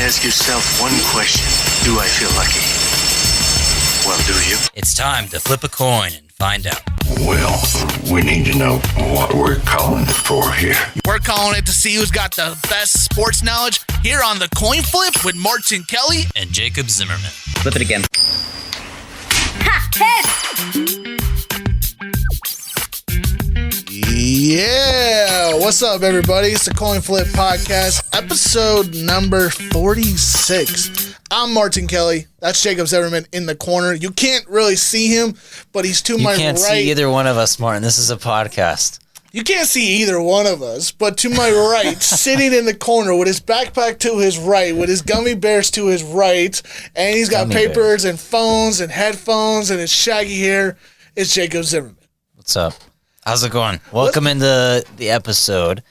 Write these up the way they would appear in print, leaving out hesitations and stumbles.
ask yourself one question. Do I feel lucky? Well, do you? It's time to flip a coin and find out. Well, we need to know what we're calling it for here. We're calling it to see who's got the best sports knowledge here on the Coin Flip with Martin Kelly and Jacob Zimmerman. Flip it again. Ha! Head! Yeah, what's up, everybody? It's the Coin Flip Podcast, episode number 46. I'm Martin Kelly. That's Jacob Zimmerman in the corner. You can't really see him, but he's to my right. You can't see either one of us, Martin. This is a podcast. You can't see either one of us, but to my right, sitting in the corner with his backpack to his right, with his gummy bears to his right, and he's got papers and phones and headphones and his shaggy hair, is Jacob Zimmerman. What's up? How's it going? Welcome into the episode.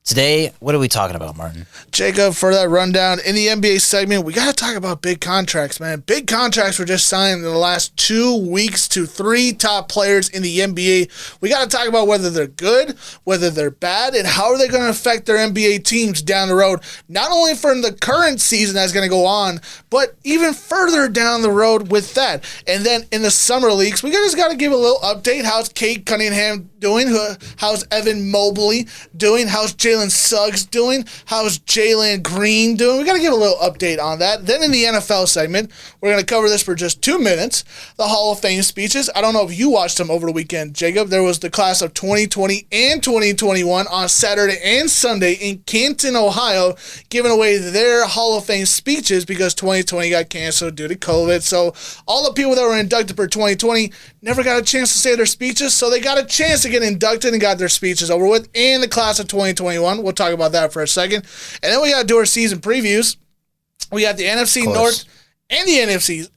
Today, what are we talking about, Martin? Jacob, for that rundown, in the NBA segment, we got to talk about big contracts, man. Big contracts were just signed in the last 2 weeks to 3 top players in the NBA. We got to talk about whether they're good, whether they're bad, and how are they going to affect their NBA teams down the road, not only from the current season that's going to go on, but even further down the road with that. And then in the summer leagues, we just got to give a little update. How's Kate Cunningham doing? How's Evan Mobley doing? How's Jalen Suggs doing? How's Jalen Green doing? We got to give a little update on that. Then in the NFL segment, we're going to cover this for just 2 minutes. The Hall of Fame speeches. I don't know if you watched them over the weekend, Jacob. There was the class of 2020 and 2021 on Saturday and Sunday in Canton, Ohio, giving away their Hall of Fame speeches because 2020 got canceled due to COVID. So all the people that were inducted for 2020 never got a chance to say their speeches, so they got a chance to get inducted and got their speeches over with in the class of 2021. We'll talk about that for a second. And then we got to do our season previews. We got the NFC North and the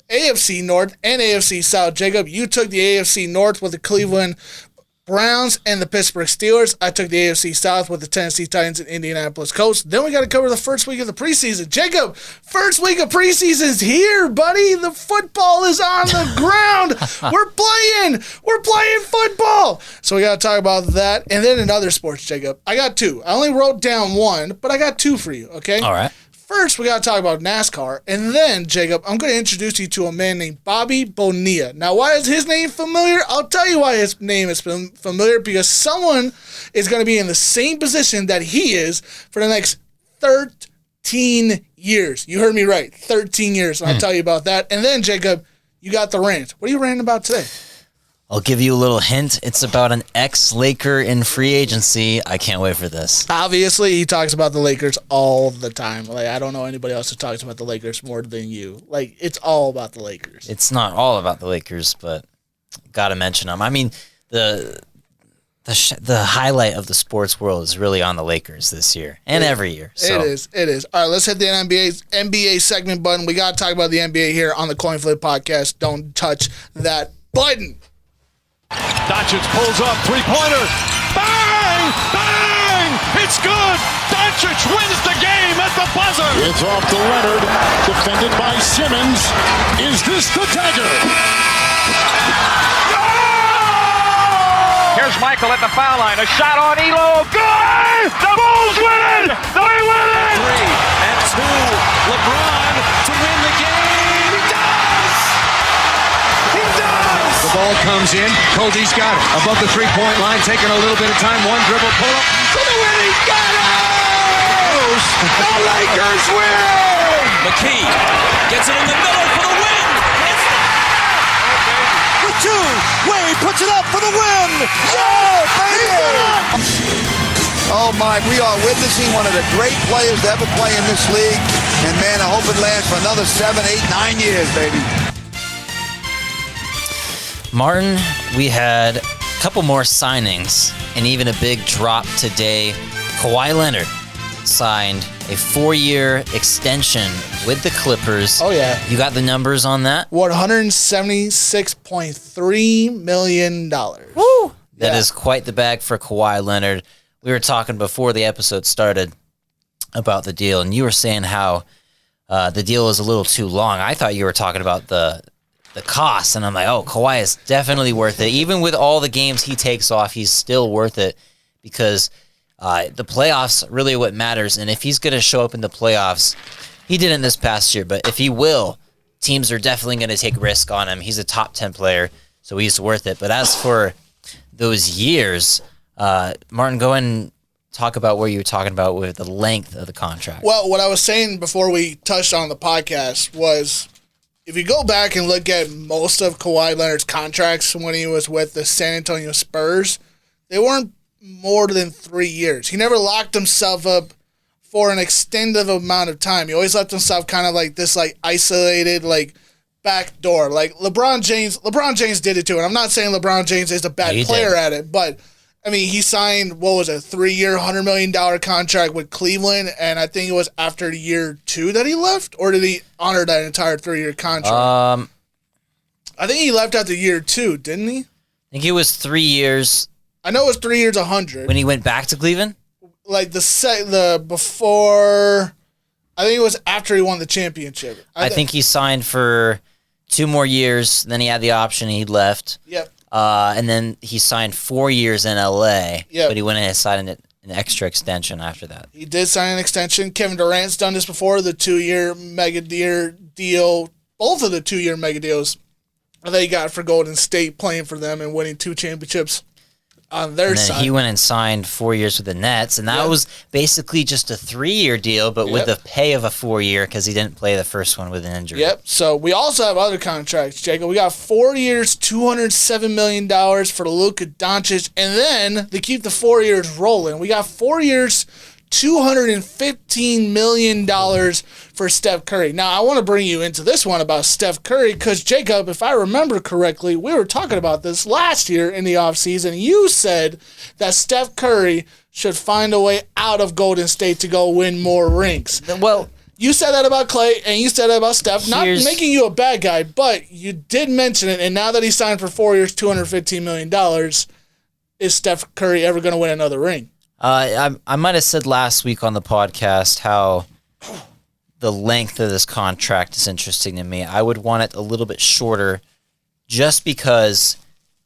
AFC North and AFC South. Jacob, you took the AFC North with the Cleveland Browns and the Pittsburgh Steelers. I took the AFC South with the Tennessee Titans and Indianapolis Colts. Then we got to cover the first week of the preseason. Jacob, first week of preseason's here, buddy. The football is on the ground. We're playing football. So we got to talk about that. And then in other sports, Jacob, I got 2. I only wrote down 1, but I got 2 for you, okay? All right. First, we got to talk about NASCAR, and then, Jacob, I'm going to introduce you to a man named Bobby Bonilla. Now, why is his name familiar? I'll tell you why his name is familiar, because someone is going to be in the same position that he is for the next 13 years. You heard me right, 13 years, and I'll tell you about that. And then, Jacob, you got the rant. What are you ranting about today? I'll give you a little hint. It's about an ex-Laker in free agency. I can't wait for this. Obviously, he talks about the Lakers all the time. Like, I don't know anybody else who talks about the Lakers more than you. Like, it's all about the Lakers. It's not all about the Lakers, but got to mention them. I mean, the highlight of the sports world is really on the Lakers this year and every year. So. It is. All right, let's hit the NBA segment button. We got to talk about the NBA here on the Coin Flip Podcast. Don't touch that button. Doncic pulls up, three-pointer. Bang! Bang! It's good! Doncic wins the game at the buzzer! It's off to Leonard, defended by Simmons. Is this the dagger? Here's Michael at the foul line. A shot on Elo. Good! The Bulls win it! They win it! 3 and 2. LeBron to win the game. He does! He does! The ball comes in. Cody's got it. Above the three-point line, taking a little bit of time. One dribble pull-up. For the win, he's got it! The Lakers win! McKee gets it in the middle for the win. It's With 2, Wade puts it up for the win. Yeah, baby! Oh my, we are witnessing one of the great players to ever play in this league. And man, I hope it lasts for another 7, 8, 9 years, baby. Martin, we had a couple more signings and even a big drop today. Kawhi Leonard signed a 4-year extension with the Clippers. Oh, yeah. You got the numbers on that? $176.3 million. Woo! That is quite the bag for Kawhi Leonard. We were talking before the episode started about the deal, and you were saying how the deal is a little too long. I thought you were talking about the cost, and I'm like, oh, Kawhi is definitely worth it. Even with all the games he takes off, he's still worth it because the playoffs really what matters. And if he's going to show up in the playoffs He didn't this past year, but if he will, teams are definitely going to take risk on him. He's a top 10 player, so he's worth it. But as for those years, Martin, go and talk about what you were talking about with the length of the contract. Well, what I was saying before we touched on the podcast was, if you go back and look at most of Kawhi Leonard's contracts when he was with the San Antonio Spurs, they weren't more than 3 years. He never locked himself up for an extended amount of time. He always left himself kind of like this, like isolated, like back door. Like LeBron James did it too. And I'm not saying LeBron James is a bad player at it, but I mean, he signed, what was it, 3 year, $100 million contract with Cleveland, and I think it was after year 2 that he left, or did he honor that entire 3 year contract? I think he left after year 2, didn't he? I think it was 3 years. I know it was 3 years, 100. When he went back to Cleveland? Like before, I think it was after he won the championship. I think he signed for 2 more years, then he had the option, and he left. Yep. And then he signed 4 years in LA, Yep. but he went and signed an extra extension after that. He did sign an extension. Kevin Durant's done this before, the 2 year mega deal, both of the 2 year mega deals that he got for Golden State, playing for them and winning 2 championships on their and then side. he went and signed 4 years with the Nets, and that was basically just a 3 year deal, but with the pay of a 4 year because he didn't play the first one with an injury. Yep. So we also have other contracts, Jacob. We got 4 years, $207 million for Luka Doncic, and then they keep the 4 years rolling. We got 4 years, $215 million for Steph Curry. Now, I want to bring you into this one about Steph Curry because, Jacob, if I remember correctly, we were talking about this last year in the offseason. You said that Steph Curry should find a way out of Golden State to go win more rings. Well, you said that about Clay, and you said that about Steph. Not making you a bad guy, but you did mention it, and now that he signed for 4 years, $215 million, is Steph Curry ever going to win another ring? I might have said last week on the podcast how the length of this contract is interesting to me. I would want it a little bit shorter just because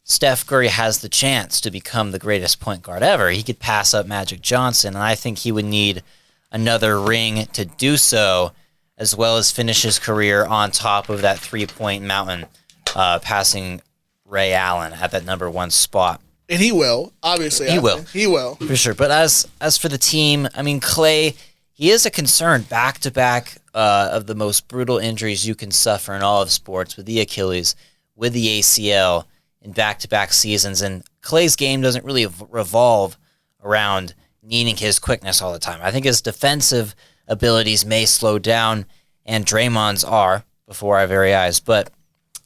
Steph Curry has the chance to become the greatest point guard ever. He could pass up Magic Johnson, and I think he would need another ring to do so, as well as finish his career on top of that three-point mountain, passing Ray Allen at that number 1 spot. And he will, obviously. He will. He will. For sure. But as for the team, I mean, Clay, he is a concern back-to-back of the most brutal injuries you can suffer in all of sports, with the Achilles, with the ACL, in back-to-back seasons. And Clay's game doesn't really revolve around needing his quickness all the time. I think his defensive abilities may slow down, and Draymond's are before our very eyes. But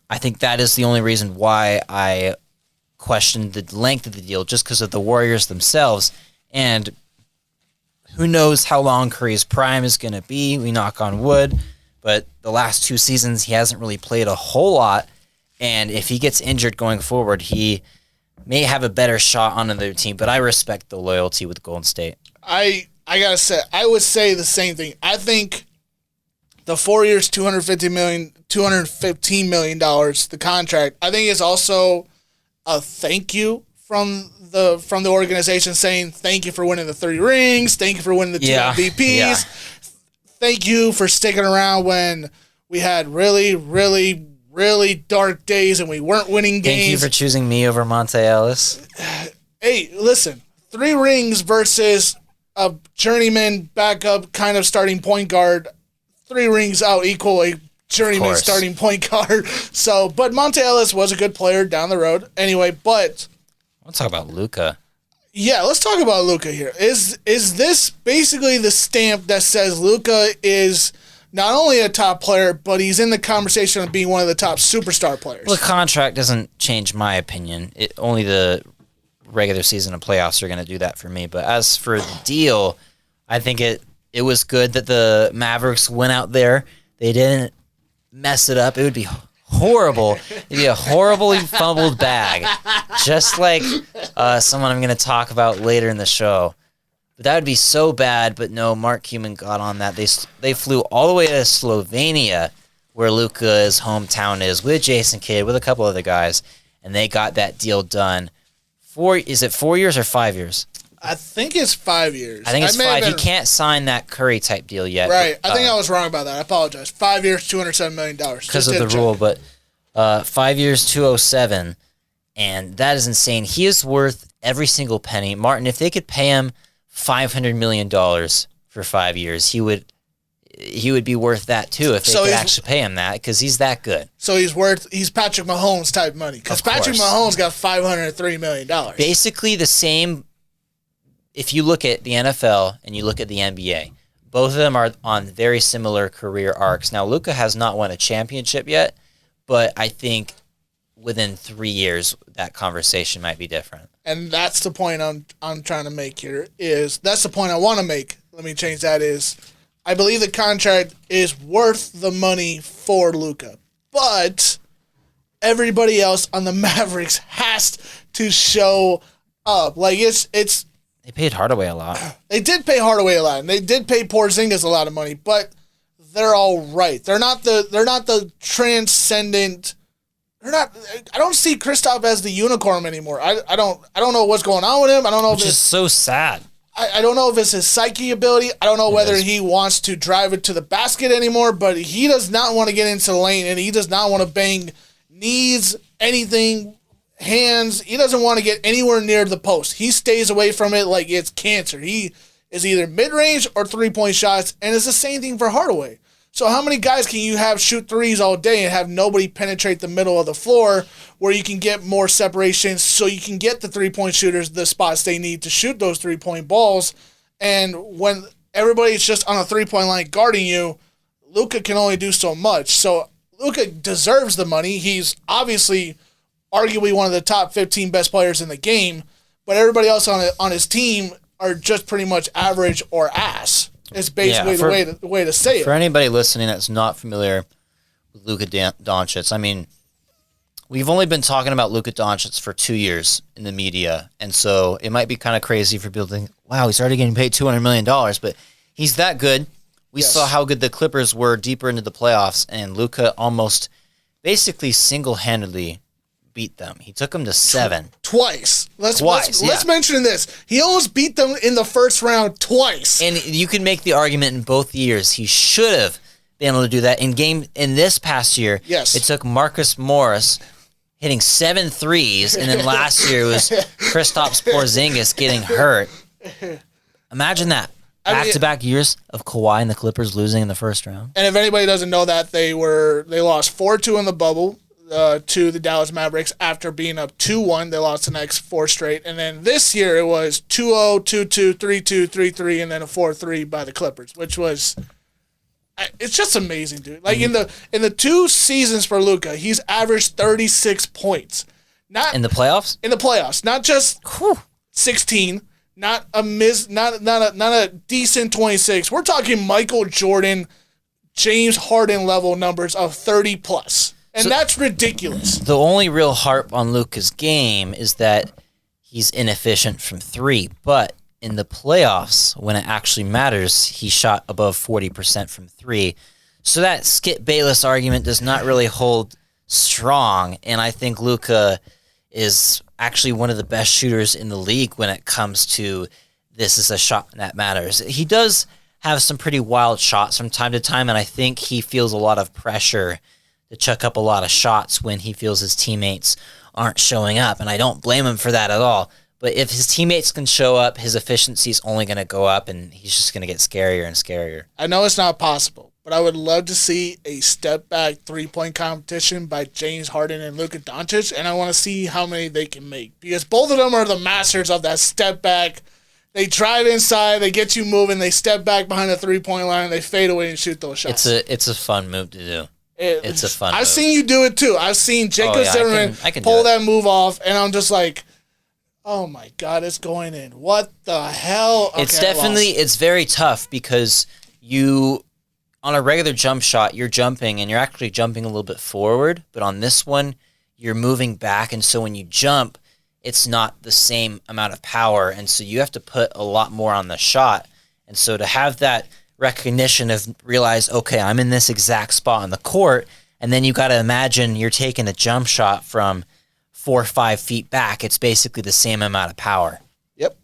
I think that is the only reason why I questioned the length of the deal, just because of the Warriors themselves. And who knows how long Curry's prime is going to be. We knock on wood. But the last 2 seasons, he hasn't really played a whole lot. And if he gets injured going forward, he may have a better shot on another team. But I respect the loyalty with Golden State. I got to say, I would say the same thing. I think the 4 years, $215 million, the contract, I think is also a thank you from the organization, saying thank you for winning the 3 rings, thank you for winning the 2 MVPs, thank you for sticking around when we had really, really, really dark days and we weren't winning games. Thank you for choosing me over Monte Ellis. Hey, listen, 3 rings versus a journeyman backup kind of starting point guard. 3 rings out equal a journeyman starting point guard. So, but Monte Ellis was a good player down the road. Anyway, but let's talk about Luka. Yeah, let's talk about Luka here. Is this basically the stamp that says Luka is not only a top player, but he's in the conversation of being one of the top superstar players? Well, the contract doesn't change my opinion. Only the regular season and playoffs are going to do that for me. But as for the deal, I think it was good that the Mavericks went out there. They didn't mess it up. It would be horrible. It'd be a horribly fumbled bag, just like someone I'm going to talk about later in the show. But that would be so bad. But no, Mark Cuban got on that. They flew all the way to Slovenia, where Luka's hometown is, with Jason Kidd, with a couple other guys, and they got that deal done. Is it 4 years or 5 years? I think it's 5 years. I think it's 5. He can't sign that Curry type deal yet. Right. I think I was wrong about that. I apologize. 5 years, $207 million. Because of the rule, but 5 years, 207, and that is insane. He is worth every single penny. Martin, if they could pay him $500 million for 5 years, he would be worth that too if they could actually pay him that, because he's that good. So he's Patrick Mahomes type money, because Patrick Mahomes got $503 million. Basically the same. If you look at the NFL and you look at the NBA, both of them are on very similar career arcs. Now, Luka has not won a championship yet, but I think within 3 years that conversation might be different. And that's the point I'm trying to make here. That's the point I want to make. Let me change that. I believe the contract is worth the money for Luka, but everybody else on the Mavericks has to show up. Like it's. They paid Hardaway a lot. They did pay Hardaway a lot, and they did pay Porzingis a lot of money, but they're all right. They're not the transcendent. I don't see Kristaps as the unicorn anymore. I don't know what's going on with him. I don't know. Which is so sad. I don't know if it's his psyche ability. I don't know whether he wants to drive it to the basket anymore, but he does not want to get into the lane, and he does not want to bang knees, anything, hands. He doesn't want to get anywhere near the post. He stays away from it like it's cancer. He is either mid-range or three-point shots, and it's the same thing for Hardaway. So how many guys can you have shoot threes all day and have nobody penetrate the middle of the floor where you can get more separation so you can get the three-point shooters the spots they need to shoot those three-point balls? And when everybody's just on a three-point line guarding you, Luka can only do so much. So Luka deserves the money. He's obviously arguably one of the top 15 best players in the game, but everybody else on his team are just pretty much average or ass. It's basically the way to say it. For anybody listening that's not familiar with Luka Doncic, I mean, we've only been talking about Luka Doncic for 2 years in the media, and so it might be kind of crazy for people to think, wow, he's already getting paid $200 million, but he's that good. We saw how good the Clippers were deeper into the playoffs, and Luka almost basically single-handedly beat them. He took them to 7. Twice. Let's mention this. He almost beat them in the first round twice. And you can make the argument in both years he should have been able to do that. In this past year, yes, it took Marcus Morris hitting 7 threes, and then last year it was Kristaps Porzingis getting hurt. Imagine that. Back-to-back years of Kawhi and the Clippers losing in the first round. And if anybody doesn't know that, they lost 4-2 in the bubble to the Dallas Mavericks after being up 2-1. They lost the next 4 straight. And then this year it was 2-0, 2-2, 3-2, 3-3, and then a 4-3 by the Clippers, which was it's just amazing, dude. Like in the 2 seasons for Luka, he's averaged 36 points. Not in the playoffs? In the playoffs. Not just 16, not a decent 26. We're talking Michael Jordan, James Harden level numbers of 30 plus. And that's ridiculous. The only real harp on Luka's game is that he's inefficient from 3, but in the playoffs, when it actually matters, he shot above 40% from 3. So that Skip Bayless argument does not really hold strong, and I think Luka is actually one of the best shooters in the league when it comes to this is a shot that matters. He does have some pretty wild shots from time to time, and I think he feels a lot of pressure to chuck up a lot of shots when he feels his teammates aren't showing up, and I don't blame him for that at all. But if his teammates can show up, his efficiency is only going to go up, and he's just going to get scarier and scarier. I know it's not possible, but I would love to see a step-back three-point competition by James Harden and Luka Doncic, and I want to see how many they can make. Because both of them are the masters of that step-back. They drive inside, they get you moving, they step back behind the three-point line, and they fade away and shoot those shots. It's a fun move to do. It's a fun I've move. seen you do it, too. I've seen Jacob Zimmerman pull that move off, and I'm just like, oh my God, it's going in. What the hell? Okay, it's very tough because you, on a regular jump shot, you're jumping and you're actually jumping a little bit forward, but on this one, you're moving back, and so when you jump, it's not the same amount of power, and so you have to put a lot more on the shot, and so to have that recognition of realize, okay, I'm in this exact spot on the court, and then you got to imagine you're taking a jump shot from 4 or 5 feet back. It's basically the same amount of power. Yep.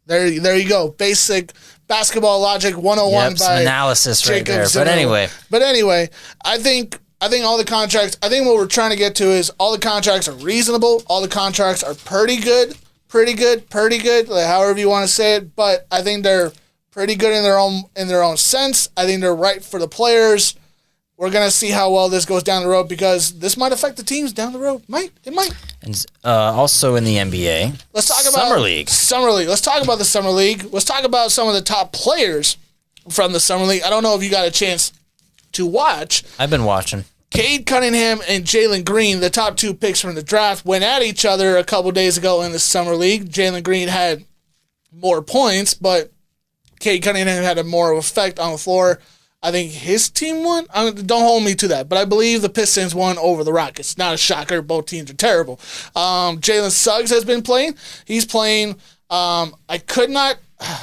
There you go. Basic basketball logic 101 some by analysis right Jacob there. Zimmerman. But anyway, I think all the contracts. I think what we're trying to get to is all the contracts are reasonable. All the contracts are pretty good, like however you want to say it. But I think they're pretty good in their own sense. I think they're right for the players. We're gonna see how well this goes down the road because this might affect the teams down the road. It might. And also in the NBA, let's talk about Summer League. Let's talk about the Summer League. Let's talk about some of the top players from the Summer League. I don't know if you got a chance to watch. I've been watching. Cade Cunningham and Jalen Green, the top 2 picks from the draft, went at each other a couple days ago in the Summer League. Jalen Green had more points, but Cade Cunningham had a more effect on the floor. I think his team won. Don't hold me to that, but I believe the Pistons won over the Rockets. Not a shocker. Both teams are terrible. Jalen Suggs has been playing. He's playing. I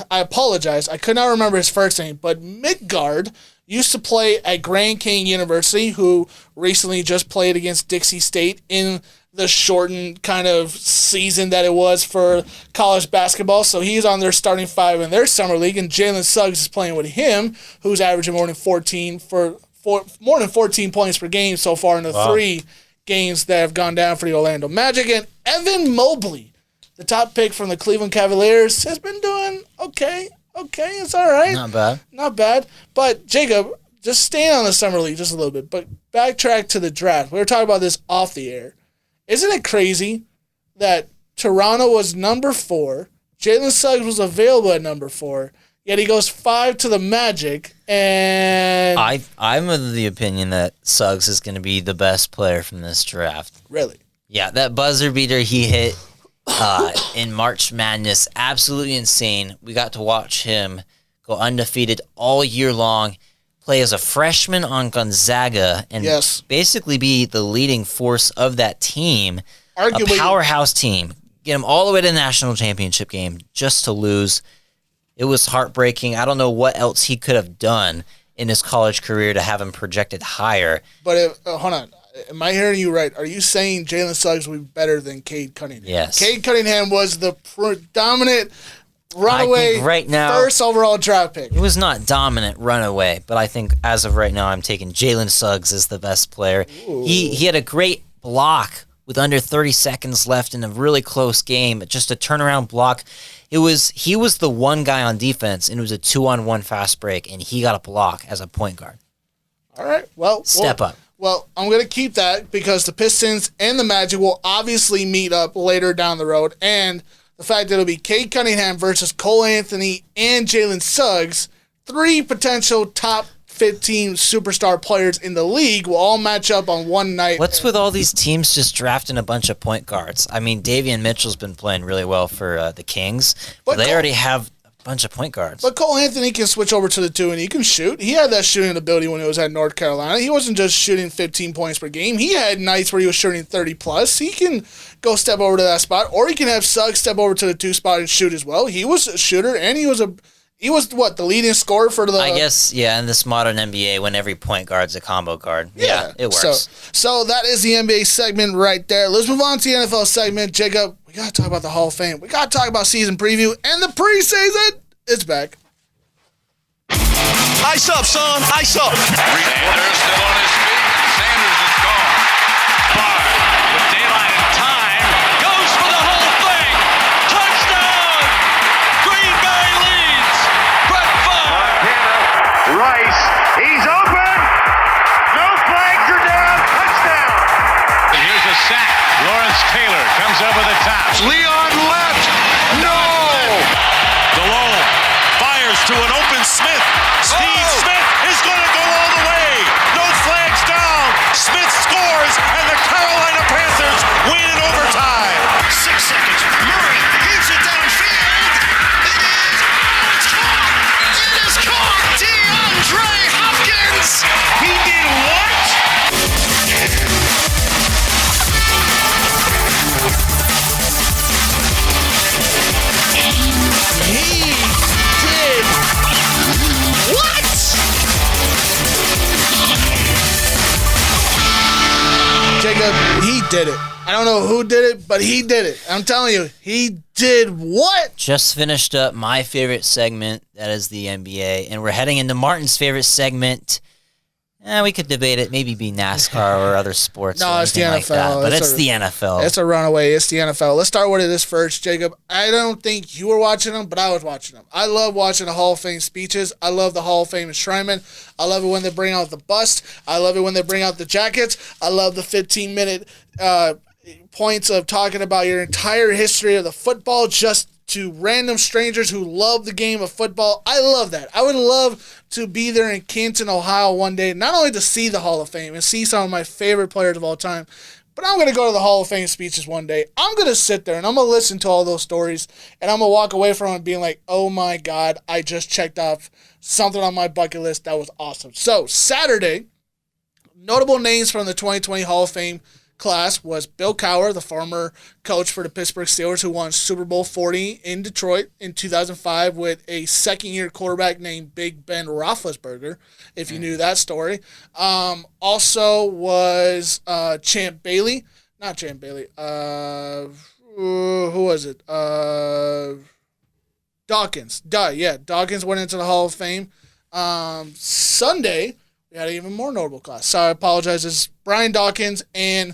apologize. I could not remember his first name, but Midgard used to play at Grand Canyon University, who recently just played against Dixie State in the shortened kind of season that it was for college basketball. So he's on their starting 5 in their summer league, and Jalen Suggs is playing with him, who's averaging more than 14 points per game so far in the 3 games that have gone down for the Orlando Magic. And Evan Mobley, the top pick from the Cleveland Cavaliers, has been doing okay. It's all right. Not bad. But Jacob, just staying on the summer league just a little bit, but backtrack to the draft. We were talking about this off the air. Isn't it crazy that Toronto was number 4, Jalen Suggs was available at number 4, yet he goes 5 to the Magic, and... I'm of the opinion that Suggs is going to be the best player from this draft. Really? Yeah, that buzzer beater he hit in March Madness, absolutely insane. We got to watch him go undefeated all year long, play as a freshman on Gonzaga, and basically be the leading force of that team. Arguably, a powerhouse team. Get him all the way to the national championship game just to lose. It was heartbreaking. I don't know what else he could have done in his college career to have him projected higher. But hold on. Am I hearing you right? Are you saying Jalen Suggs will be better than Cade Cunningham? Yes. Cade Cunningham was the predominant runaway right now, first overall draft pick. It was not dominant runaway, but I think as of right now, I'm taking Jalen Suggs as the best player. He had a great block with under 30 seconds left in a really close game, just a turnaround block. He was the one guy on defense, and it was a 2-on-1 fast break, and he got a block as a point guard. All right, step up. Well, I'm going to keep that because the Pistons and the Magic will obviously meet up later down the road, and the fact that it'll be Cade Cunningham versus Cole Anthony and Jalen Suggs, 3 potential top 15 superstar players in the league, will all match up on one night. What's with all these teams just drafting a bunch of point guards? I mean, Davion Mitchell's been playing really well for the Kings, but they already have a bunch of point guards. But Cole Anthony can switch over to the 2 and he can shoot. He had that shooting ability when he was at North Carolina. He wasn't just shooting 15 points per game. He had nights where he was shooting 30 plus. He can go step over to that spot, or he can have Suggs step over to the 2 spot and shoot as well. He was a shooter, and he was the leading scorer for the... I guess, in this modern NBA, when every point guard's a combo guard. Yeah, it works. So that is the NBA segment right there. Let's move on to the NFL segment. Jacob, we got to talk about the Hall of Fame. We got to talk about season preview and the preseason. It's back. Ice up, son. Ice up. Sanders still on his feet. Sanders is gone. Barr with daylight and time goes for the whole thing. Touchdown! Green Bay leads. Brett Favre. Rice. He's open. No flags are down. Touchdown. And here's a sack. Lawrence Taylor comes over the top. Leon left. No. DeLone fires to an open Smith. Steve Smith is going to go all the way. No flags Jacob, he did it. I don't know who did it, but he did it. I'm telling you, he did what? Just finished up my favorite segment, that is the NBA, and we're heading into Martin's favorite segment. We could debate it, maybe be NASCAR or other sports. No, or it's the anything NFL. like that, but it's the NFL. It's a runaway. It's the NFL. Let's start with this first, Jacob. I don't think you were watching them, but I was watching them. I love watching the Hall of Fame speeches. I love the Hall of Fame enshrinement. I love it when they bring out the bust. I love it when they bring out the jackets. I love the 15-minute points of talking about your entire history of the football just to random strangers who love the game of football. I love that. I would love to be there in Canton, Ohio one day, not only to see the Hall of Fame and see some of my favorite players of all time, but I'm going to go to the Hall of Fame speeches one day. I'm going to sit there and I'm going to listen to all those stories, and I'm going to walk away from it being like, oh my God, I just checked off something on my bucket list that was awesome. So Saturday, notable names from the 2020 Hall of Fame class was Bill Cowher, the former coach for the Pittsburgh Steelers, who won Super Bowl 40 in Detroit in 2005 with a second-year quarterback named Big Ben Roethlisberger, if you knew that story. Also was Champ Bailey. Not Champ Bailey. Who was it? Dawkins. Dawkins went into the Hall of Fame. Sunday, we had an even more notable class. So I apologize. It's Brian Dawkins and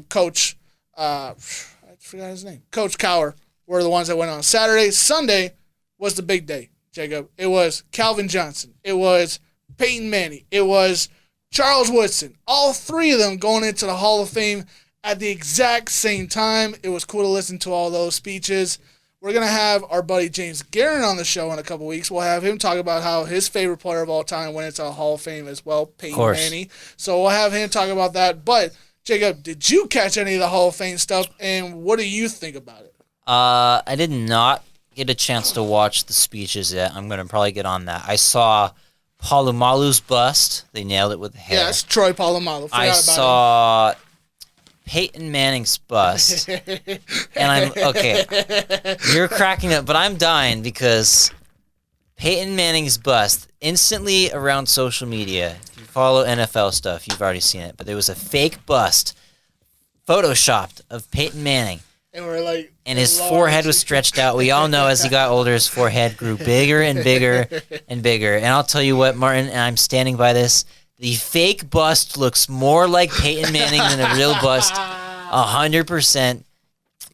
Coach, I forgot his name, Coach Cowher were the ones that went on Saturday. Sunday was the big day, Jacob. It was Calvin Johnson. It was Peyton Manning. It was Charles Woodson. All three of them going into the Hall of Fame at the exact same time. It was cool to listen to all those speeches. We're going to have our buddy James Guerin on the show in a couple weeks. We'll have him talk about how his favorite player of all time went into the Hall of Fame as well, Peyton Manning. So we'll have him talk about that. But, Jacob, did you catch any of the Hall of Fame stuff, and what do you think about it? I did not get a chance to watch the speeches yet. I'm going to probably get on that. I saw Palomalu's bust. They nailed it with the hair. Yeah, it's Troy Polamalu. I saw Peyton Manning's bust, and I'm okay. You're cracking up, but I'm dying because Peyton Manning's bust instantly around social media. If you follow NFL stuff, you've already seen it, but there was a fake bust photoshopped of Peyton Manning, and we're like, and his forehead was stretched out. We all know as he got older, his forehead grew bigger and bigger and bigger. And I'll tell you what, Martin, and I'm standing by this. The fake bust looks more like Peyton Manning than a real bust, 100%.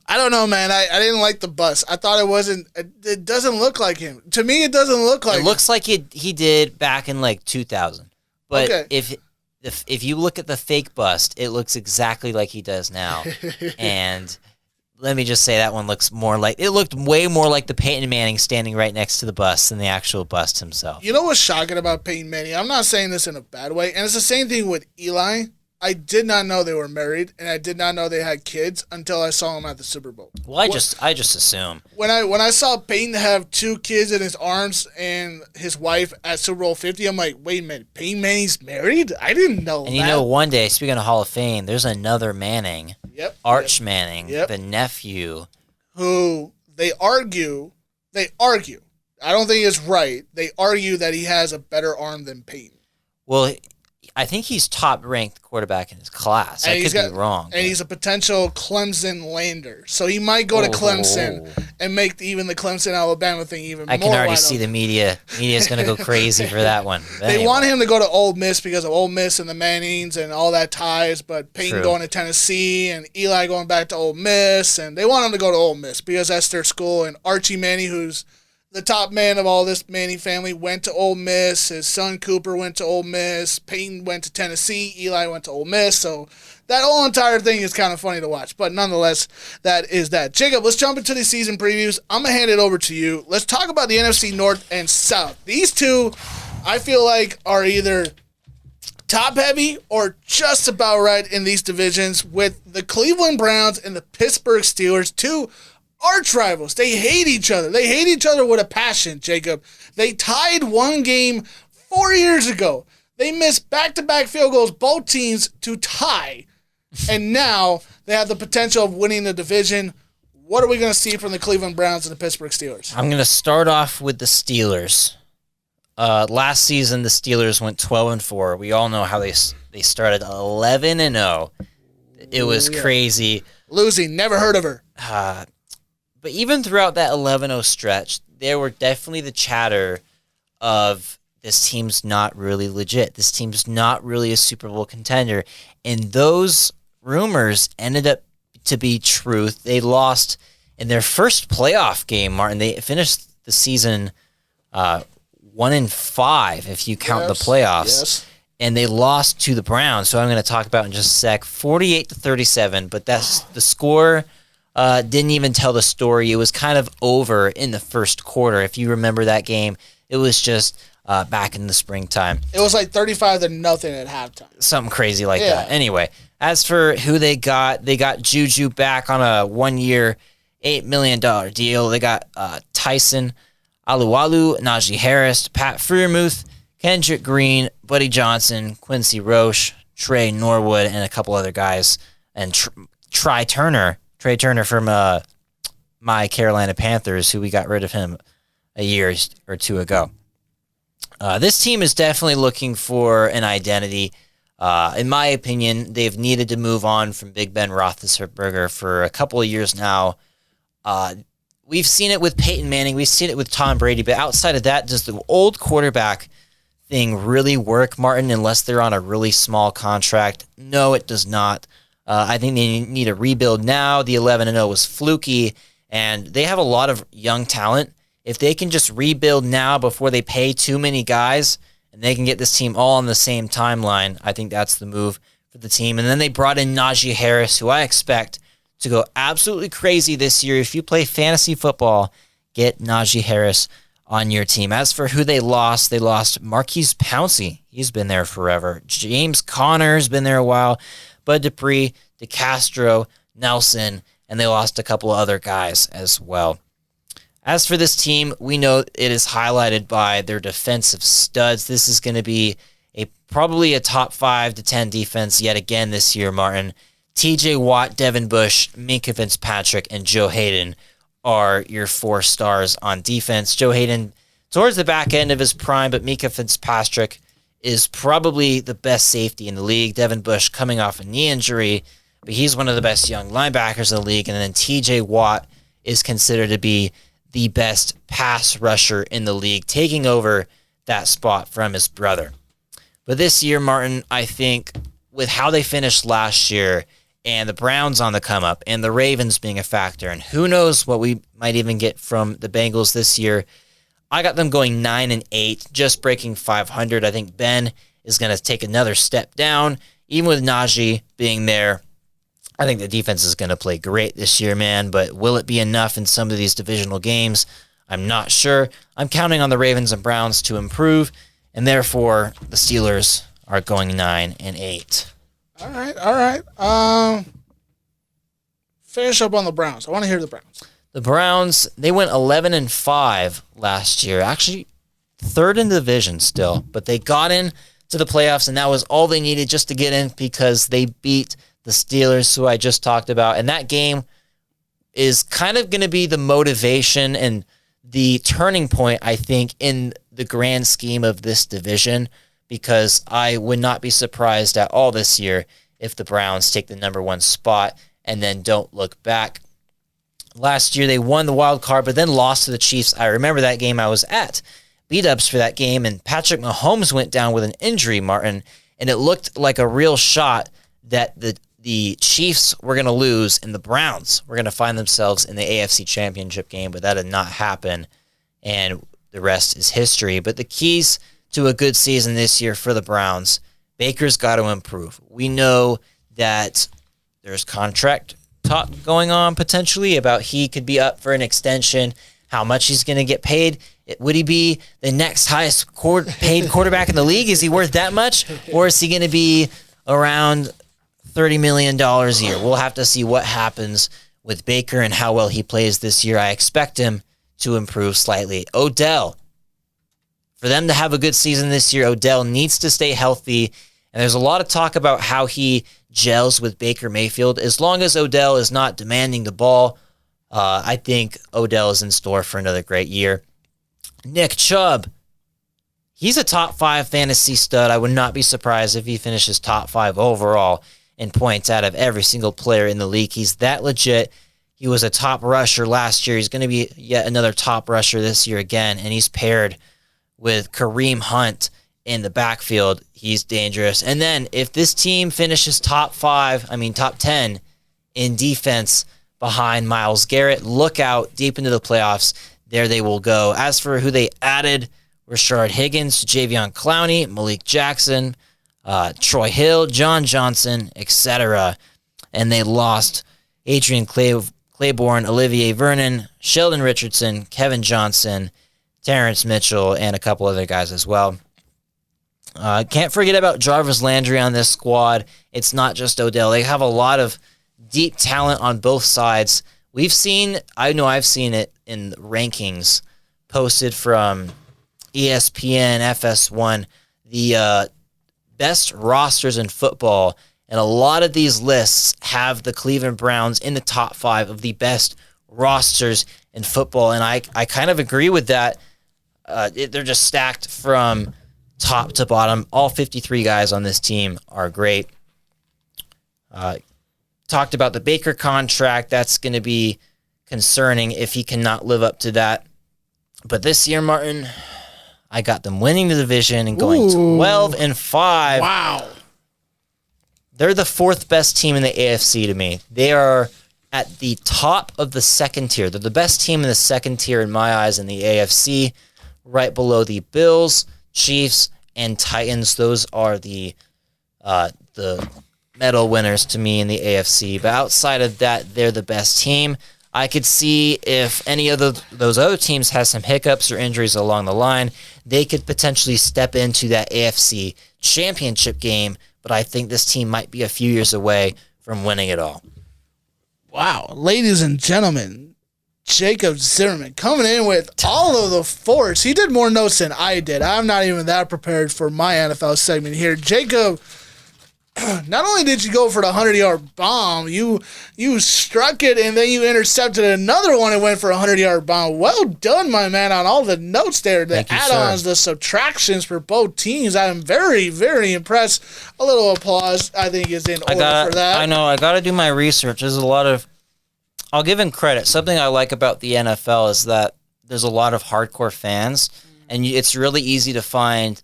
I don't know, man. I didn't like the bust. I thought it wasn't. It doesn't look like him. To me, it doesn't look like. It looks like he did back in like 2000. But okay. if you look at the fake bust, it looks exactly like he does now. And let me just say that one looks more like, it looked way more like the Peyton Manning standing right next to the bust than the actual bust himself. You know what's shocking about Peyton Manning? I'm not saying this in a bad way, and it's the same thing with Eli. I did not know they were married, and I did not know they had kids until I saw them at the Super Bowl. Well, I just assume. When I saw Peyton have 2 kids in his arms and his wife at Super Bowl 50, I'm like, wait a minute, Peyton Manning's married? I didn't know and that. You know, one day, speaking of Hall of Fame, there's another Manning, Arch Manning, the nephew. Who they argue. I don't think it's right. They argue that he has a better arm than Peyton. Well, I think he's top-ranked quarterback in his class. I could be wrong. And he's a potential Clemson lander. So he might go to Clemson and make even the Clemson-Alabama thing even more. I can already see the media. Media's going to go crazy for that one. They want him to go to Ole Miss because of Ole Miss and the Mannings and all that ties, but Peyton going to Tennessee and Eli going back to Ole Miss, and they want him to go to Ole Miss because that's their school. And Archie Manning, who's the top man of all this Manning family, went to Ole Miss. His son Cooper went to Ole Miss. Peyton went to Tennessee. Eli went to Ole Miss. So that whole entire thing is kind of funny to watch. But nonetheless, that is that. Jacob, let's jump into the season previews. I'm going to hand it over to you. Let's talk about the NFC North and South. These two, I feel like, are either top-heavy or just about right in these divisions, with the Cleveland Browns and the Pittsburgh Steelers, two arch rivals. They hate each other. They hate each other with a passion, Jacob. They tied one game 4 years ago. They missed back-to-back field goals, both teams, to tie. And now they have the potential of winning the division. What are we going to see from the Cleveland Browns and the Pittsburgh Steelers? I'm going to start off with the Steelers. Last season, the Steelers went 12-4. We all know how they started 11-0. It was crazy. Losing, never heard of her. But even throughout that 11-0 stretch, there were definitely the chatter of this team's not really legit. This team's not really a Super Bowl contender. And those rumors ended up to be truth. They lost in their first playoff game, Martin. They finished the season 1-5 if you count the playoffs. Yes. And they lost to the Browns, so I'm going to talk about in just a sec. 48-37, but that's the score. Didn't even tell the story. It was kind of over in the first quarter. If you remember that game, it was just back in the springtime. It was like 35-0 at halftime. Something crazy like that. Anyway, as for who they got Juju back on a 1-year, $8 million deal. They got Tyson Alualu, Najee Harris, Pat Freiermuth, Kendrick Green, Buddy Johnson, Quincy Roche, Trey Norwood, and a couple other guys. And Trey Turner from my Carolina Panthers, who we got rid of him a year or two ago. This team is definitely looking for an identity. In my opinion, they've needed to move on from Big Ben Roethlisberger for a couple of years now. We've seen it with Peyton Manning. We've seen it with Tom Brady. But outside of that, does the old quarterback thing really work, Martin, unless they're on a really small contract? No, it does not. I think they need a rebuild now. The 11-0 was fluky, and they have a lot of young talent. If they can just rebuild now before they pay too many guys, and they can get this team all on the same timeline, I think that's the move for the team. And then they brought in Najee Harris, who I expect to go absolutely crazy this year. If you play fantasy football, get Najee Harris on your team. As for who they lost Marquise Pouncey. He's been there forever. James Conner's been there a while. Bud Dupree, DeCastro, Nelson, and they lost a couple of other guys as well. As for this team, we know it is highlighted by their defensive studs. This is going to be probably a top 5 to 10 defense yet again this year, Martin. TJ Watt, Devin Bush, Minkah Fitzpatrick, and Joe Hayden are your 4 stars on defense. Joe Hayden towards the back end of his prime, but Minkah Fitzpatrick is probably the best safety in the league. Devin Bush coming off a knee injury, but he's one of the best young linebackers in the league. And then TJ Watt is considered to be the best pass rusher in the league, taking over that spot from his brother. But this year, Martin, I think with how they finished last year and the Browns on the come up and the Ravens being a factor, and who knows what we might even get from the Bengals this year, I got them going 9-8, just breaking 500. I think Ben is going to take another step down. Even with Najee being there, I think the defense is going to play great this year, man. But will it be enough in some of these divisional games? I'm not sure. I'm counting on the Ravens and Browns to improve, and therefore the Steelers are going 9-8. All right. Finish up on the Browns. I want to hear the Browns. The Browns, they went 11-5 last year. Actually, 3rd in the division still, but they got in to the playoffs, and that was all they needed just to get in because they beat the Steelers, who I just talked about. And that game is kind of going to be the motivation and the turning point, I think, in the grand scheme of this division, because I would not be surprised at all this year if the Browns take the number 1 spot and then don't look back. Last year, they won the wild card, but then lost to the Chiefs. I remember that game. I was at B-Dubs for that game, and Patrick Mahomes went down with an injury, Martin, and it looked like a real shot that the Chiefs were going to lose and the Browns were going to find themselves in the AFC Championship game, but that did not happen, and the rest is history. But the keys to a good season this year for the Browns, Baker's got to improve. We know that there's contract talk going on potentially about he could be up for an extension, how much he's going to get paid. Would he be the next highest paid quarterback in the league? Is he worth that much? Or is he going to be around $30 million a year? We'll have to see what happens with Baker and how well he plays this year. I expect him to improve slightly. Odell, for them to have a good season this year, Odell needs to stay healthy. And there's a lot of talk about how he gels with Baker Mayfield. As long as Odell is not demanding the ball, I think Odell is in store for another great year. Nick Chubb, he's a top 5 fantasy stud. I would not be surprised if he finishes top 5 overall in points out of every single player in the league. He's that legit. He was a top rusher last year. He's going to be yet another top rusher this year again, and he's paired with Kareem Hunt in the backfield. He's dangerous. And then if this team finishes top 10 in defense behind Myles Garrett, look out deep into the playoffs. There they will go. As for who they added, Rashard Higgins, Javion Clowney, Malik Jackson, Troy Hill, John Johnson, etc. And they lost Adrian Claiborne, Olivier Vernon, Sheldon Richardson, Kevin Johnson, Terrence Mitchell, and a couple other guys as well. Can't forget about Jarvis Landry on this squad. It's not just Odell. They have a lot of deep talent on both sides. I've seen it in rankings posted from ESPN, FS1, the best rosters in football, and a lot of these lists have the Cleveland Browns in the top 5 of the best rosters in football, and I kind of agree with that. They're just stacked from top to bottom. All 53 guys on this team are great. Talked about the Baker contract. That's going to be concerning if he cannot live up to that. But this year, Martin, I got them winning the division and going 12-5. Wow. They're the 4th best team in the AFC to me. They are at the top of the second tier. They're the best team in the second tier in my eyes in the AFC, right below the Bills, Chiefs, and Titans. Those are the medal winners to me in the AFC. But outside of that, they're the best team. I could see if any of those other teams has some hiccups or injuries along the line, they could potentially step into that AFC championship game, but I think this team might be a few years away from winning it all. Wow. Ladies and gentlemen, Jacob Zimmerman coming in with all of the force. He did more notes than I did. I'm not even that prepared for my NFL segment here. Jacob, not only did you go for the 100-yard bomb, you struck it and then you intercepted another one and went for a 100-yard bomb. Well done, my man, on all the notes there, the add-ons, the subtractions for both teams. I am very, very impressed. A little applause, I think, is in order for that. I know. I got to do my research. There's a lot of... I'll give him credit. Something I like about the NFL is that there's a lot of hardcore fans, and it's really easy to find...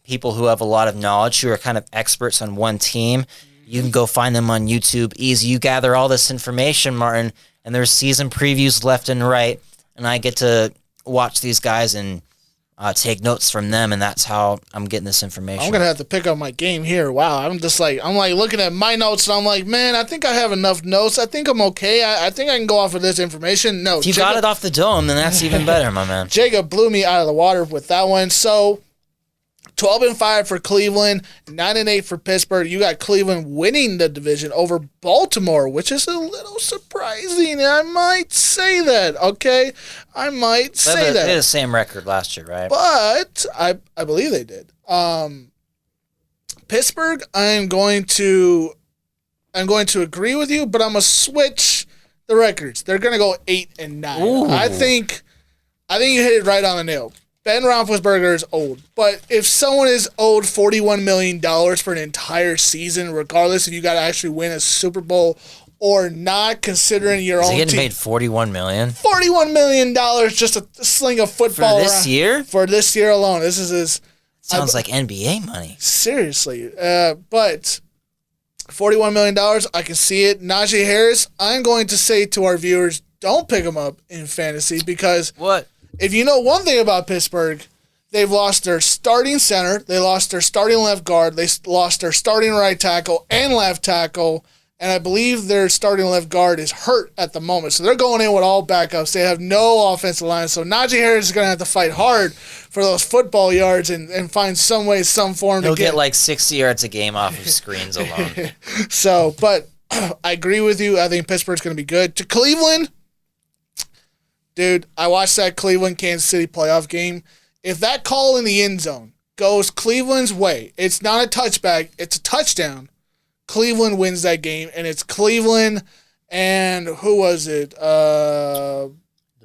people who have a lot of knowledge, who are kind of experts on one team. You can go find them on YouTube. Easy. You gather all this information, Martin, and there's season previews left and right, and I get to watch these guys and take notes from them, and that's how I'm getting this information. I'm going to have to pick up my game here. Wow. I'm looking at my notes, and I'm like, man, I think I have enough notes. I think I'm okay. I think I can go off of this information. No. If you got it off the dome, then that's even better, my man. Jacob blew me out of the water with that one. So 12-5 for Cleveland, 9-8 for Pittsburgh. You got Cleveland winning the division over Baltimore, which is a little surprising. I might say that, okay? I might say that. They had the same record last year, right? But I believe they did. Pittsburgh, I'm going to agree with you, but I'm going to switch the records. They're going to go 8-9. Ooh. I think you hit it right on the nail. Ben Roethlisberger is old, but if someone is owed $41 million for an entire season, regardless if you got to actually win a Super Bowl or not, considering your own team. Is he getting paid $41 million? $41 million just to sling a football for this year? For this year alone. This is his... Sounds like NBA money. Seriously. But $41 million, I can see it. Najee Harris, I'm going to say to our viewers, don't pick him up in fantasy because... What? If you know one thing about Pittsburgh, they've lost their starting center, they lost their starting left guard, they lost their starting right tackle and left tackle, and I believe their starting left guard is hurt at the moment. So they're going in with all backups. They have no offensive line. So Najee Harris is going to have to fight hard for those football yards and find some way, some form He'll to get... get like 60 yards a game off of screens alone. So, but I agree with you. I think Pittsburgh's going to be good. To Cleveland... Dude, I watched that Cleveland-Kansas City playoff game. If that call in the end zone goes Cleveland's way, it's not a touchback, it's a touchdown. Cleveland wins that game, and it's Cleveland and who was it? The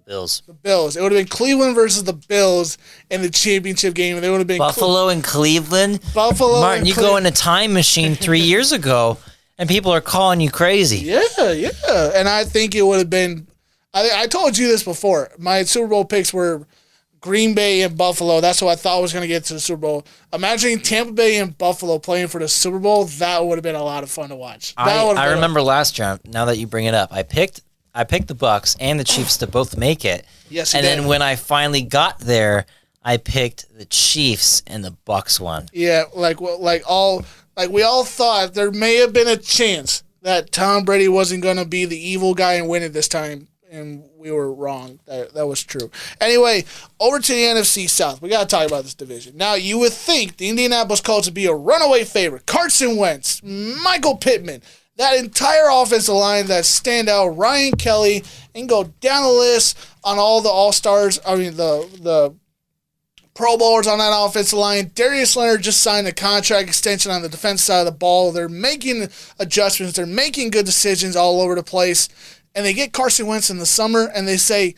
Bills. The Bills. It would have been Cleveland versus the Bills in the championship game. And they would have been Buffalo and Cleveland. Buffalo. Martin, you go in a time machine 3 years ago, and people are calling you crazy. Yeah. And I think it would have been. I told you this before. My Super Bowl picks were Green Bay and Buffalo. That's what I thought was going to get to the Super Bowl. Imagining Tampa Bay and Buffalo playing for the Super Bowl, that would have been a lot of fun to watch. I remember last year, now that you bring it up, I picked the Bucks and the Chiefs to both make it. Yes, and then when I finally got there, I picked the Chiefs and the Bucks won. Yeah, we all thought there may have been a chance that Tom Brady wasn't going to be the evil guy and win it this time, and we were wrong. That was true. Anyway, over to the NFC South. We got to talk about this division. Now, you would think the Indianapolis Colts would be a runaway favorite. Carson Wentz, Michael Pittman, that entire offensive line that stand out, Ryan Kelly, and go down the list on all the All-Stars, the Pro Bowlers on that offensive line. Darius Leonard just signed a contract extension on the defense side of the ball. They're making adjustments. They're making good decisions all over the place. And they get Carson Wentz in the summer, and they say,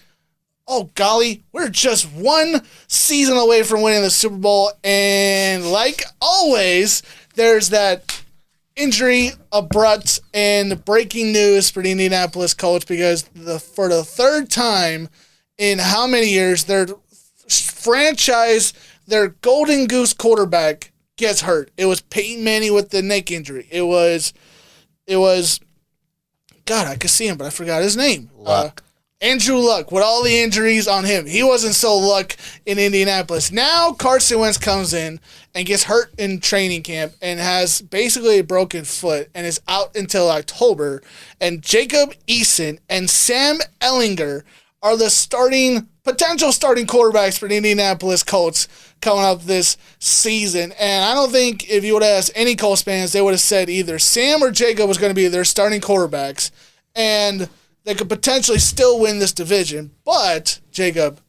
oh, golly, we're just one season away from winning the Super Bowl. And like always, there's that injury abrupt and breaking news for the Indianapolis Colts because for the third time in how many years, their golden goose quarterback gets hurt. It was Peyton Manning with the neck injury. It was God, I could see him, but I forgot his name. Andrew Luck, with all the injuries on him. He wasn't so luck in Indianapolis. Now Carson Wentz comes in and gets hurt in training camp and has basically a broken foot and is out until October. And Jacob Eason and Sam Ehlinger are the potential starting quarterbacks for the Indianapolis Colts coming up this season. And I don't think if you would have asked any Colts fans, they would have said either Sam or Jacob was going to be their starting quarterbacks. And they could potentially still win this division. But, Jacob,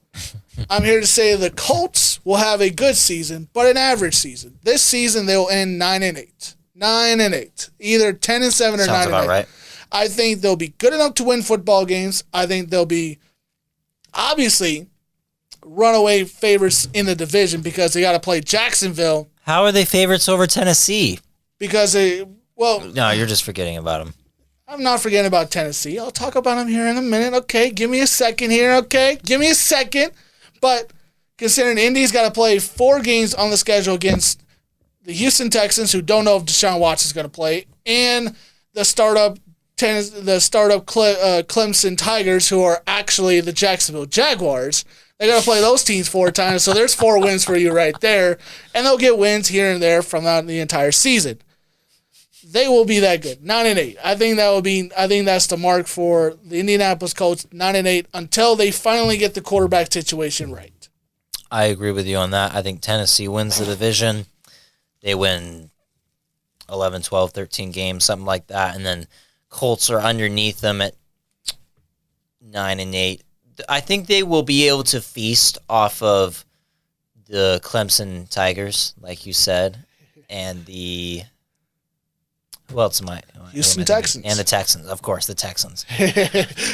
I'm here to say the Colts will have a good season, but an average season. This season, they'll end 9-8. 9-8. Either 10-7 or Sounds 9-8. about right. I think they'll be good enough to win football games. I think they'll be, obviously, runaway favorites in the division because they got to play Jacksonville. How are they favorites over Tennessee? Because no, you're just forgetting about them. I'm not forgetting about Tennessee. I'll talk about them here in a minute. Okay, give me a second here. Okay, give me a second. But considering Indy's got to play 4 games on the schedule against the Houston Texans, who don't know if Deshaun Watson's going to play, and the startup Clemson Tigers, who are actually the Jacksonville Jaguars. They got to play those teams 4 times, so there's 4 wins for you right there, and they'll get wins here and there from the entire season. They will be that good, 9-8. I think that's the mark for the Indianapolis Colts, 9-8, until they finally get the quarterback situation right. I agree with you on that. I think Tennessee wins the division. They win 11, 12, 13 games, something like that, and then Colts are underneath them at 9-8. I think they will be able to feast off of the Clemson Tigers, like you said, and the who else am I? Houston Texans. And the Texans, of course, the Texans.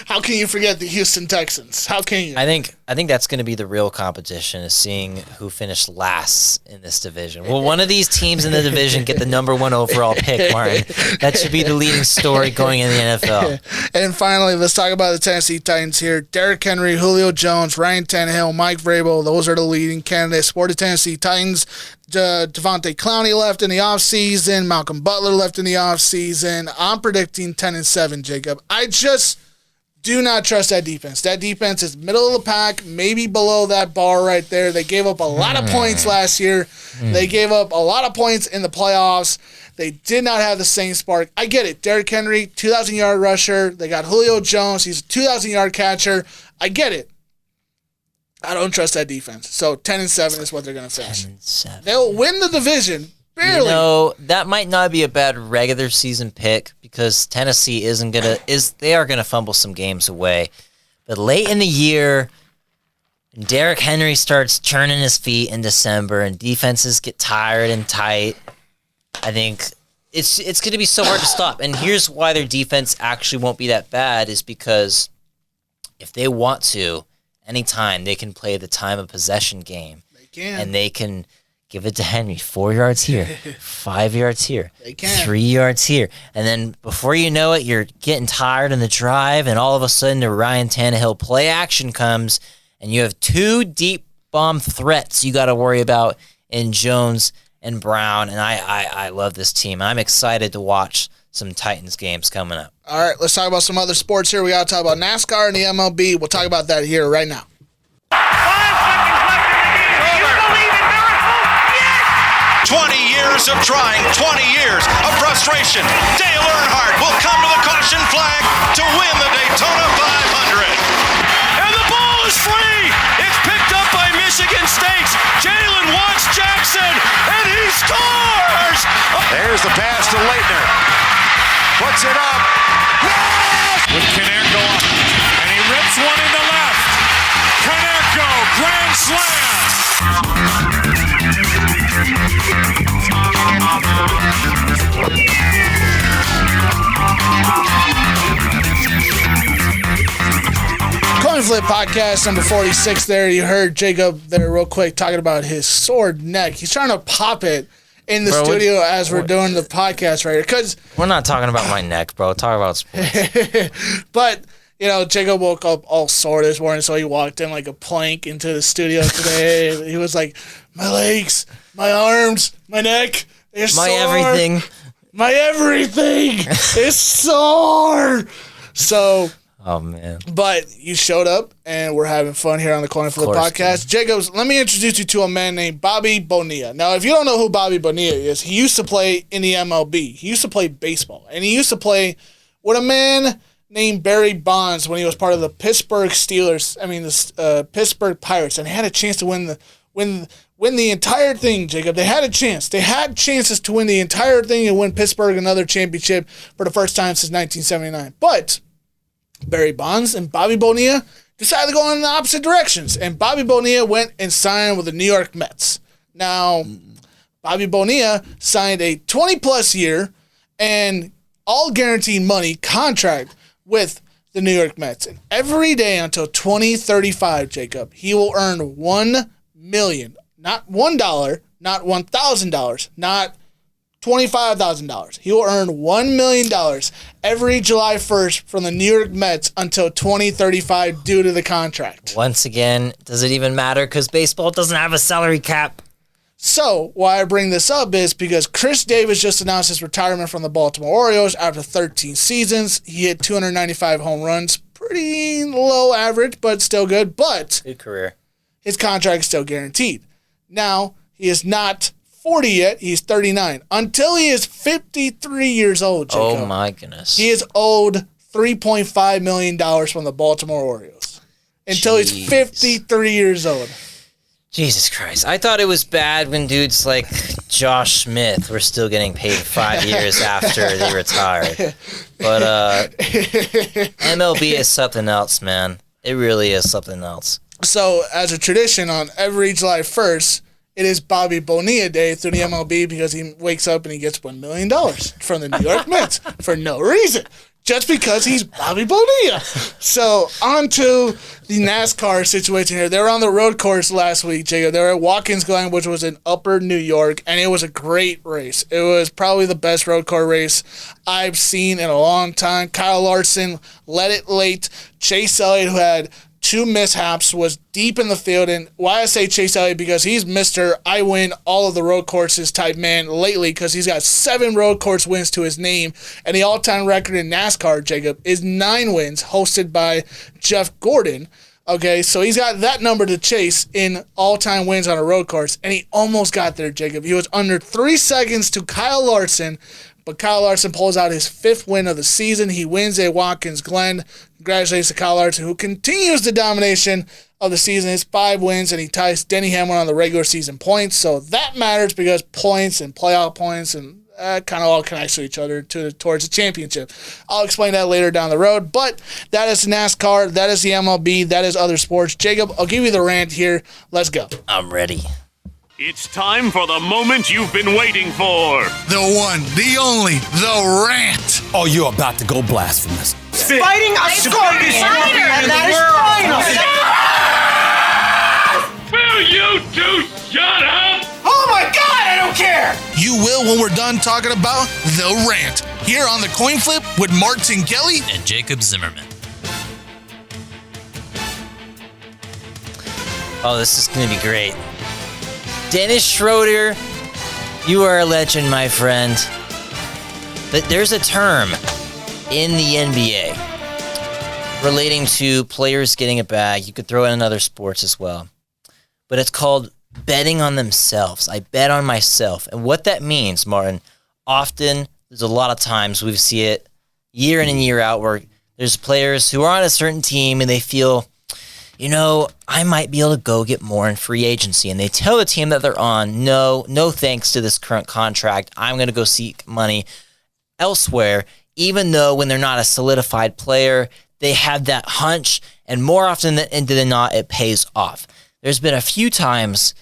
How can you forget the Houston Texans? How can you? I think that's going to be the real competition, is seeing who finished last in this division. Will one of these teams in the division get the number 1 overall pick, Martin? That should be the leading story going in the NFL. And finally, let's talk about the Tennessee Titans here. Derrick Henry, Julio Jones, Ryan Tannehill, Mike Vrabel, those are the leading candidates for the Tennessee Titans. Devontae Clowney left in the offseason. Malcolm Butler left in the offseason. I'm predicting 10-7, Jacob. I just do not trust that defense. That defense is middle of the pack, maybe below that bar right there. They gave up a lot of points last year. They gave up a lot of points in the playoffs. They did not have the same spark. I get it. Derrick Henry, 2,000-yard rusher. They got Julio Jones. He's a 2,000-yard catcher. I get it. I don't trust that defense. So 10-7 is what they're going to finish. 10-7. They'll win the division. Barely. You know, that might not be a bad regular season pick because Tennessee they are gonna fumble some games away. But late in the year, Derrick Henry starts churning his feet in December and defenses get tired and tight. I think it's gonna be so hard to stop. And here's why their defense actually won't be that bad is because if they want to, anytime they can play the time of possession game. They can. And they can give it to Henry 4 yards here, 5 yards here, They can. 3 yards here. And then before you know it, you're getting tired in the drive, and all of a sudden the Ryan Tannehill play action comes, and you have 2 deep bomb threats you got to worry about in Jones and Brown. And I love this team. I'm excited to watch some Titans games coming up. All right, let's talk about some other sports here. We got to talk about NASCAR and the MLB. We'll talk about that here right now. 5 seconds left in the game. Do you believe in miracles? Yes! 20 years of trying, 20 years of frustration. Dale Earnhardt will come to the caution flag to win the Daytona 500. And the ball is free. It's picked up by Michigan State's Jalen Watts Jackson, and he scores. There's the pass to Leitner. Puts it up. Yes! With Canerco up. And he rips one into left. Canerco, grand slam. Coin Flip Podcast number 46 there. You heard Jacob there real quick talking about his sword neck. He's trying to pop it in the studio as we're doing the podcast right here. Because We're not talking about my neck, bro. Talk about sports. But, you know, Jacob woke up all sore this morning, so he walked in like a plank into the studio today. He was like, my legs, my arms, my neck, it's My sore. everything. My everything is sore. So, Oh, man. but you showed up, and we're having fun here on the Coin Flip course, Podcast. Jacobs, let me introduce you to a man named Bobby Bonilla. Now, if you don't know who Bobby Bonilla is, he used to play in the MLB. He used to play baseball, and he used to play with a man named Barry Bonds when he was part of the Pittsburgh Steelers. I mean, the Pittsburgh Pirates, and had a chance to win the entire thing, Jacob. They had a chance. They had chances to win the entire thing and win Pittsburgh another championship for the first time since 1979. But Barry Bonds and Bobby Bonilla decided to go in the opposite directions. And Bobby Bonilla went and signed with the New York Mets. Now, Bobby Bonilla signed a 20-plus year and all guaranteed money contract with the New York Mets. And every day until 2035, Jacob, he will earn $1 million. Not $1, not $1,000, not $25,000. He will earn $1 million every July 1st from the New York Mets until 2035 due to the contract. Once again, does it even matter? Because baseball doesn't have a salary cap. So, why I bring this up is because Chris Davis just announced his retirement from the Baltimore Orioles after 13 seasons. He hit 295 home runs. Pretty low average, but still good. But Good career. his contract is still guaranteed. Now, he is not 40 yet. He's 39. Until he is 53 years old, Jacob, Oh, my goodness. he is owed $3.5 million from the Baltimore Orioles. Until he's Jeez. 53 years old. Jesus Christ. I thought it was bad when dudes like Josh Smith were still getting paid 5 years after they retired. But MLB is something else, man. It really is something else. So, as a tradition, on every July 1st, it is Bobby Bonilla Day through the MLB because he wakes up and he gets $1 million from the New York Mets for no reason. Just because he's Bobby Bonilla. So, on to the NASCAR situation here. They were on the road course last week, Jacob. They were at Watkins Glen, which was in Upper New York, and it was a great race. It was probably the best road course race I've seen in a long time. Kyle Larson led it late. Chase Elliott, who had 2 mishaps, was deep in the field. And why I say Chase Elliott, because he's Mr. I win all of the road courses type man lately, because he's got 7 road course wins to his name. And the all-time record in NASCAR, Jacob, is 9 wins, hosted by Jeff Gordon. Okay, so he's got that number to chase in all-time wins on a road course. And he almost got there, Jacob. He was under 3 seconds to Kyle Larson, but Kyle Larson pulls out his 5th win of the season. He wins at Watkins Glen. Congratulations to Kyle Larson, who continues the domination of the season. His 5 wins, and he ties Denny Hamlin on the regular season points. So that matters because points and playoff points and kind of all connects to each other towards the championship. I'll explain that later down the road. But that is NASCAR. That is the MLB. That is other sports. Jacob, I'll give you the rant here. Let's go. I'm ready. It's time for the moment you've been waiting for. The one, the only, the rant. Oh, you're about to go blasphemous. Fighting a scorpion, and that is final. Will you two shut up? Oh my God, I don't care! You will when we're done talking about The Rant. Here on The Coin Flip with Martin Kelly and Jacob Zimmerman. Oh, this is going to be great. Dennis Schroeder, you are a legend, my friend. But there's a term in the NBA relating to players getting a bag. You could throw it in other sports as well. But it's called betting on themselves. I bet on myself. And what that means, Martin, often there's a lot of times we see it year in and year out where there's players who are on a certain team and they feel, you know, I might be able to go get more in free agency. And they tell the team that they're on, no thanks to this current contract. I'm going to go seek money elsewhere, even though when they're not a solidified player, they have that hunch. And more often than not, it pays off. There's been a few times,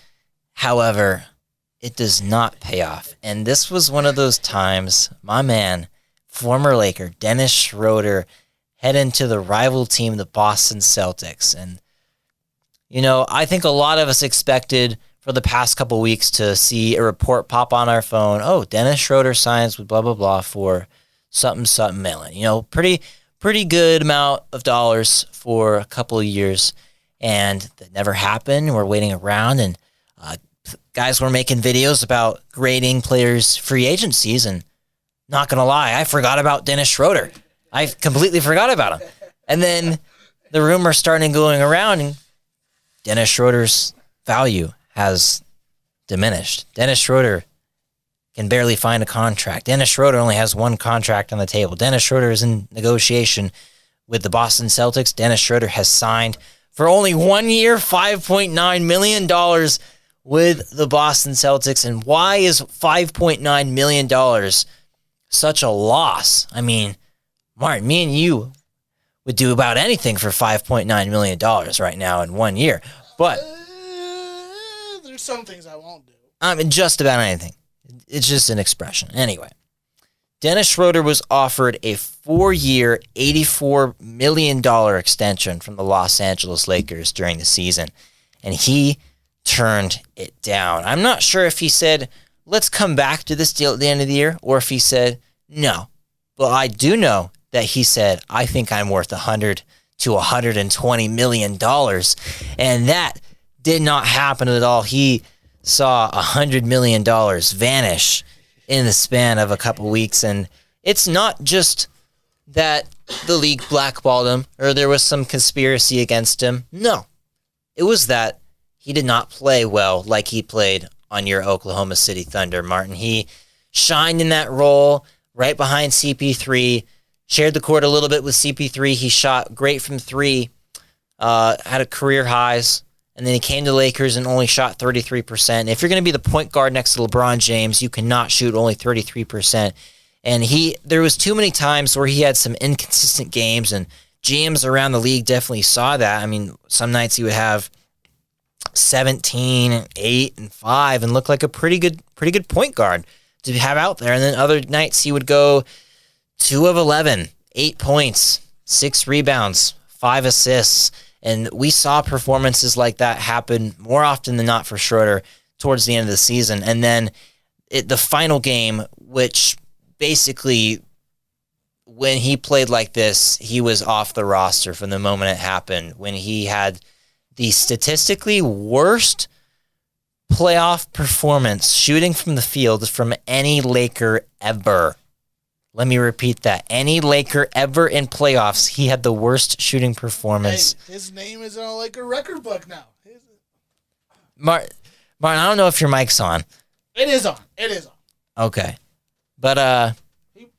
however, it does not pay off. And this was one of those times, my man, former Laker, Dennis Schroeder, head into the rival team, the Boston Celtics. And, you know, I think a lot of us expected for the past couple weeks to see a report pop on our phone. Oh, Dennis Schroeder signs with blah, blah, blah for something million. You know, pretty good amount of dollars for a couple of years. And that never happened. We're waiting around, and guys were making videos about grading players' free agencies, and not going to lie, I forgot about Dennis Schroeder. I completely forgot about him. And then the rumor started going around, and Dennis Schroeder's value has diminished. Dennis Schroeder can barely find a contract. Dennis Schroeder only has one contract on the table. Dennis Schroeder is in negotiation with the Boston Celtics. Dennis Schroeder has signed for only 1 year, $5.9 million with the Boston Celtics. And why is $5.9 million such a loss? I mean, Martin, me and you would do about anything for $5.9 million right now in 1 year. But there's some things I won't do. I mean, just about anything. It's just an expression. Anyway, Dennis Schroeder was offered a 4-year, $84 million extension from the Los Angeles Lakers during the season, and he turned it down. I'm not sure if he said, let's come back to this deal at the end of the year, or if he said, no. But I do know that he said, I think I'm worth $100 to $120 million, and that did not happen at all. He saw $100 million vanish in the span of a couple weeks, and it's not just that the league blackballed him or there was some conspiracy against him. No, it was that he did not play well like he played on your Oklahoma City Thunder, Martin. He shined in that role right behind CP3, shared the court a little bit with CP3. He shot great from three, had a career highs. And then he came to the Lakers and only shot 33%. If you're going to be the point guard next to LeBron James, you cannot shoot only 33%. And there was too many times where he had some inconsistent games, and GMs around the league definitely saw that. I mean, some nights he would have 17, 8, and 5 and look like a pretty good point guard to have out there. And then other nights he would go 2 of 11, 8 points, 6 rebounds, 5 assists. And we saw performances like that happen more often than not for Schroeder towards the end of the season. And then the final game, which basically when he played like this, he was off the roster from the moment it happened, when he had the statistically worst playoff performance shooting from the field from any Laker ever. Let me repeat that. Any Laker ever in playoffs, he had the worst shooting performance. Hey, his name is on a Laker record book now. Martin, I don't know if your mic's on. It is on. Okay. But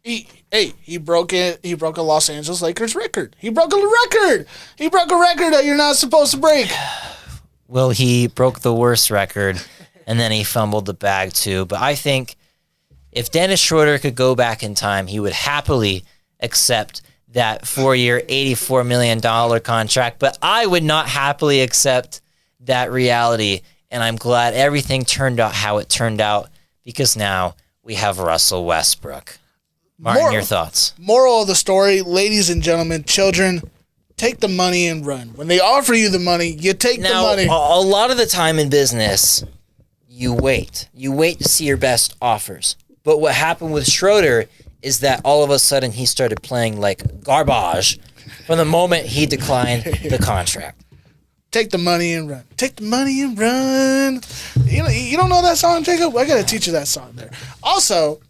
he broke it. He broke a Los Angeles Lakers record. He broke a record. He broke a record that you're not supposed to break. Well, he broke the worst record, and then he fumbled the bag too. But I think if Dennis Schroeder could go back in time, he would happily accept that 4-year, $84 million contract. But I would not happily accept that reality. And I'm glad everything turned out how it turned out, because now we have Russell Westbrook. Martin, your thoughts? Moral of the story, ladies and gentlemen, children, take the money and run. When they offer you the money, you take the money. A lot of the time in business, you wait. You wait to see your best offers. But what happened with Schroeder is that all of a sudden he started playing like garbage from the moment he declined the contract. Take the money and run. Take the money and run. You don't know that song, Jacob? I gotta teach you that song there. Also,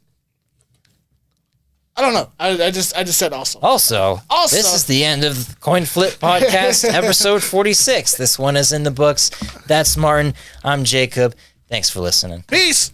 I don't know. I just said also. Also, this is the end of Coin Flip Podcast, episode 46. This one is in the books. That's Martin. I'm Jacob. Thanks for listening. Peace.